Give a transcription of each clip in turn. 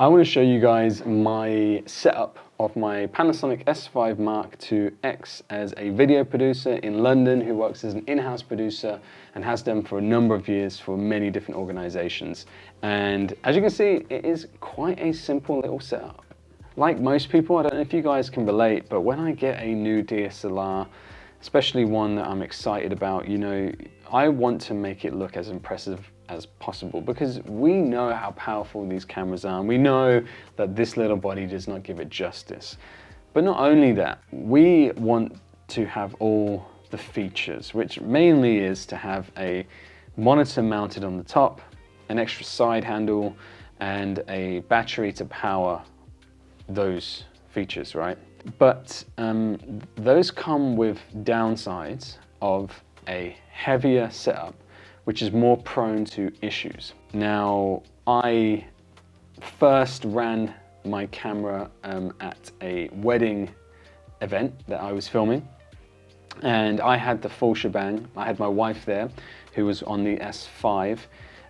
I want to show you guys my setup of my Panasonic S5IIX as a video producer in London who works as an in-house producer and has done for a number of years for many different organizations. And as you can see, it is quite a simple little setup. Like most people, I don't know if you guys can relate, but when I get a new DSLR, especially one that I'm excited about, you know, I want to make it look as impressive as possible because we know how powerful these cameras are and we know that this little body does not give it justice. But not only that, we want to have all the features, which mainly is to have a monitor mounted on the top, an extra side handle, and a battery to power those features, right? But those come with downsides of a heavier setup, which is more prone to issues. Now, I first ran my camera at a wedding event that I was filming, and I had the full shebang. I had my wife there, who was on the S5,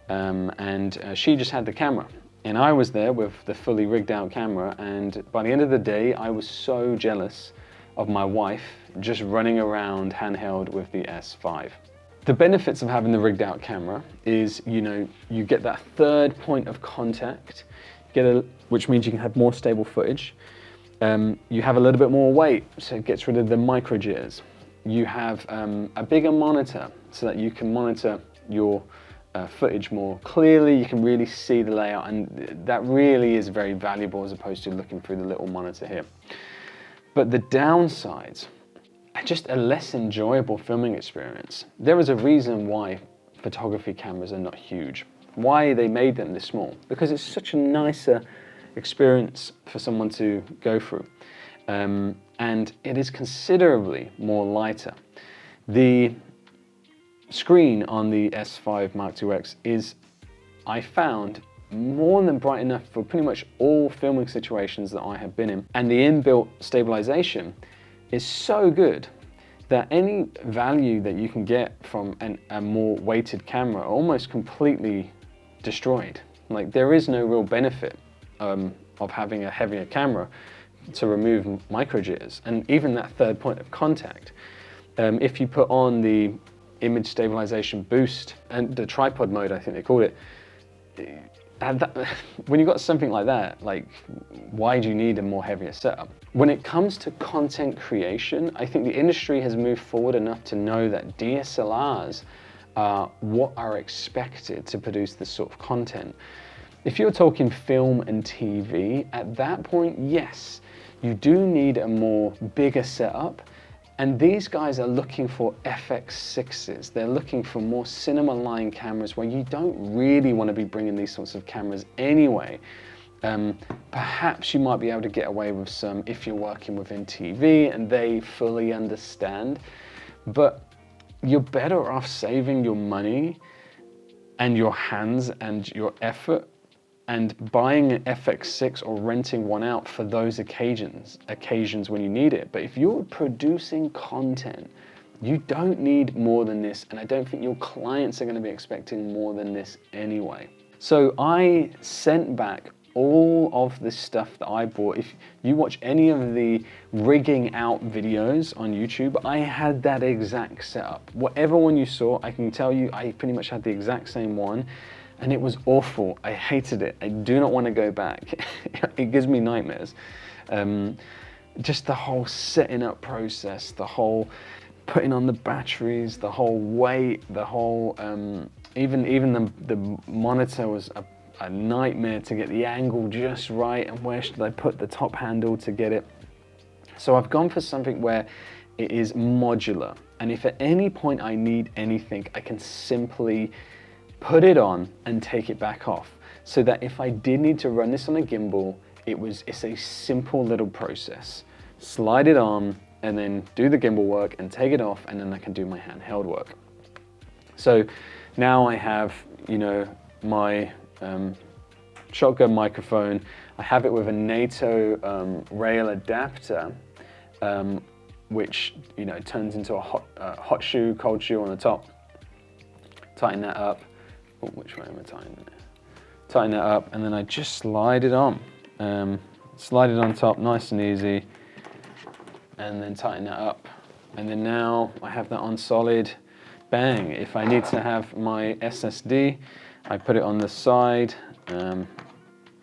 and she just had the camera. And I was there with the fully rigged out camera, and by the end of the day, I was so jealous of my wife just running around handheld with the S5. The benefits of having the rigged out camera is, you know, you get that third point of contact, which means you can have more stable footage. You have a little bit more weight, so it gets rid of the micro jitters. You have a bigger monitor so that you can monitor your footage more clearly. You can really see the layout, and that really is very valuable as opposed to looking through the little monitor here. But the downsides are just a less enjoyable filming experience. There is a reason why photography cameras are not huge, why they made them this small, because it's such a nicer experience for someone to go through. And it is considerably more lighter. The screen on the S5IIX is, I found, more than bright enough for pretty much all filming situations that I have been in. And the inbuilt stabilization is so good that any value that you can get from a more weighted camera are almost completely destroyed. Like, there is no real benefit of having a heavier camera to remove micro jitters. And even that third point of contact, if you put on the image stabilization boost and the tripod mode, I think they call it, and when you've got something like that, like, why do you need a more heavier setup? When it comes to content creation, I think the industry has moved forward enough to know that DSLRs are what are expected to produce this sort of content. If you're talking film and TV, at that point, yes, you do need a more bigger setup. And these guys are looking for FX6s. They're looking for more cinema line cameras where you don't really want to be bringing these sorts of cameras anyway. Perhaps you might be able to get away with some if you're working within TV and they fully understand, but you're better off saving your money and your hands and your effort and buying an FX6 or renting one out for those occasions when you need it. But if you're producing content, you don't need more than this, and I don't think your clients are going to be expecting more than this anyway. So I sent back all of the stuff that I bought. If you watch any of the rigging out videos on YouTube, I had that exact setup. Whatever one you saw, I can tell you I pretty much had the exact same one. And it was awful. I hated it. I do not want to go back. It gives me nightmares. Just the whole setting up process, the whole putting on the batteries, the whole weight, the whole, even the monitor was a nightmare to get the angle just right, and where should I put the top handle to get it. So I've gone for something where it is modular. And if at any point I need anything, I can simply put it on and take it back off, so that if I did need to run this on a gimbal, it's a simple little process. Slide it on and then do the gimbal work and take it off, and then I can do my handheld work. So now I have, you know, my shotgun microphone. I have it with a NATO rail adapter, which, you know, turns into a hot shoe, cold shoe on the top. Tighten that up. Oh, which way am I tying it? tighten that up, and then I just slide it on. Slide it on top, nice and easy, and then tighten that up. And then now I have that on solid. Bang. If I need to have my SSD, I put it on the side, and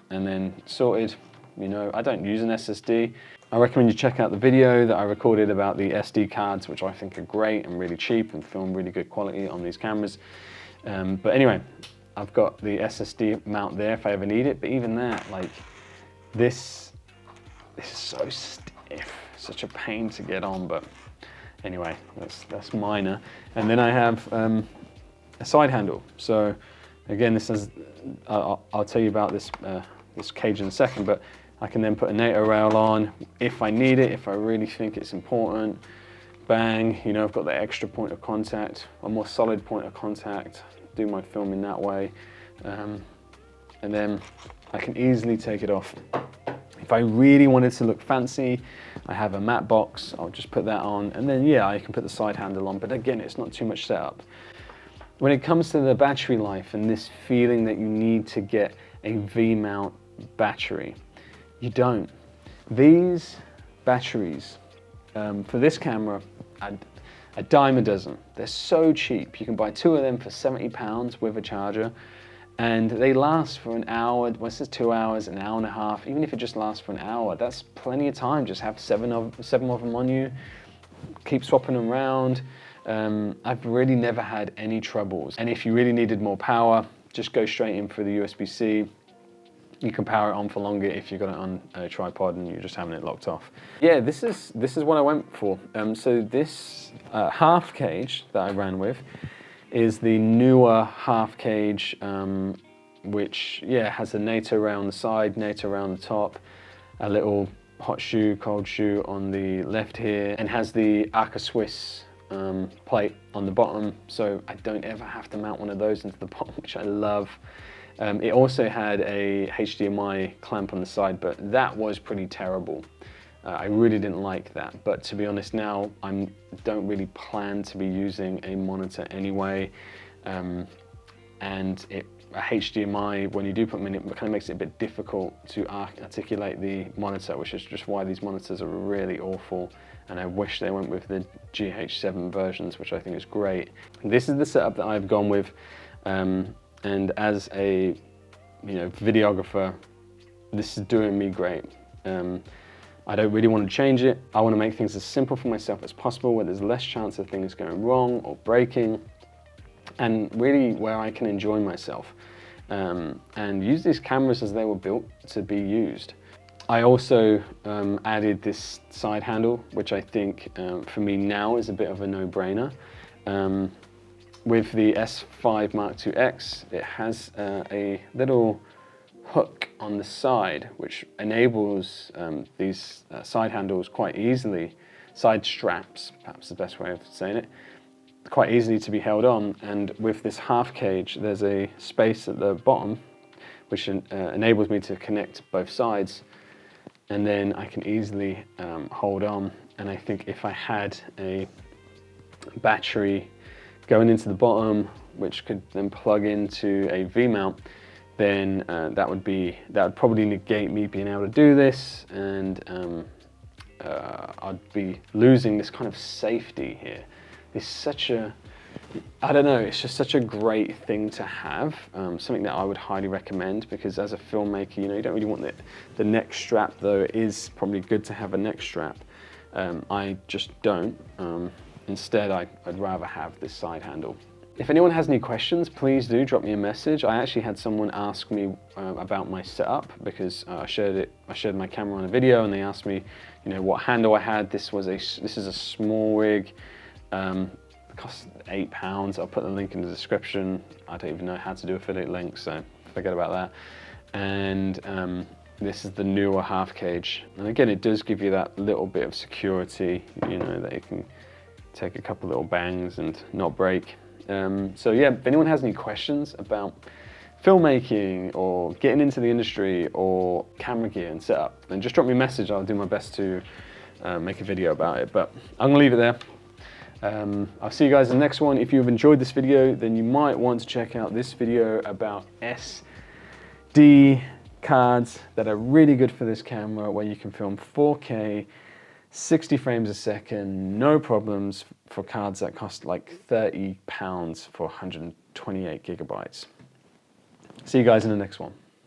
then sorted. You know, I don't use an SSD. I recommend you check out the video that I recorded about the SD cards, which I think are great and really cheap and film really good quality on these cameras. But anyway, I've got the SSD mount there if I ever need it. But even that, like, this is so stiff, such a pain to get on. But anyway, that's minor. And then I have a side handle. So again, this is I'll tell you about this this cage in a second, but I can then put a NATO rail on if I need it, if I really think it's important. Bang, you know, I've got that extra point of contact, a more solid point of contact, do my filming that way. And then I can easily take it off. If I really wanted to look fancy, I have a matte box, I'll just put that on, and then yeah, I can put the side handle on, but again, it's not too much setup. When it comes to the battery life and this feeling that you need to get a V-mount battery, you don't. These batteries, for this camera, a dime a dozen. They're so cheap. You can buy 2 of them for £70 with a charger, and they last for an hour. Well, it says 2 hours, an hour and a half. Even if it just lasts for an hour, that's plenty of time. Just have seven of them on you. Keep swapping them around. I've really never had any troubles. And if you really needed more power, just go straight in for the USB-C. You can power it on for longer if you've got it on a tripod and you're just having it locked off. Yeah, this is what I went for. So this half cage that I ran with is the newer half cage, which yeah has a NATO rail on the side, NATO rail on the top, a little hot shoe, cold shoe on the left here, and has the Arca Swiss plate on the bottom, so I don't ever have to mount one of those into the bottom, which I love. It also had a HDMI clamp on the side, but that was pretty terrible. I really didn't like that, but to be honest now, I don't really plan to be using a monitor anyway, and a HDMI, when you do put them in, it kind of makes it a bit difficult to articulate the monitor, which is just why these monitors are really awful, and I wish they went with the GH7 versions, which I think is great. This is the setup that I've gone with. And as a videographer, this is doing me great. I don't really want to change it. I want to make things as simple for myself as possible, where there's less chance of things going wrong or breaking, and really where I can enjoy myself and use these cameras as they were built to be used. I also added this side handle, which I think for me now is a bit of a no-brainer. With the S5IIX, it has a little hook on the side, which enables these side handles quite easily, side straps, perhaps the best way of saying it, quite easily to be held on. And with this half cage, there's a space at the bottom, which enables me to connect both sides. And then I can easily hold on. And I think if I had a battery going into the bottom, which could then plug into a V-mount, then that would probably negate me being able to do this, and I'd be losing this kind of safety here. It's such a, I don't know, it's just such a great thing to have, something that I would highly recommend, because as a filmmaker, you don't really want the neck strap, though it is probably good to have a neck strap. I just don't. Instead, I'd rather have this side handle. If anyone has any questions, please do drop me a message. I actually had someone ask me about my setup, because I shared my camera on a video, and they asked me, what handle I had. This is a small rig. It cost £8. I'll put the link in the description. I don't even know how to do affiliate links, so forget about that. And this is the newer half cage. And again, it does give you that little bit of security, that you can take a couple little bangs and not break. So yeah, if anyone has any questions about filmmaking or getting into the industry or camera gear and setup, then just drop me a message. I'll do my best to make a video about it, but I'm gonna leave it there. I'll see you guys in the next one. If you've enjoyed this video, then you might want to check out this video about SD cards that are really good for this camera, where you can film 4K, 60 frames a second, no problems, for cards that cost like £30 for 128 gigabytes. See you guys in the next one.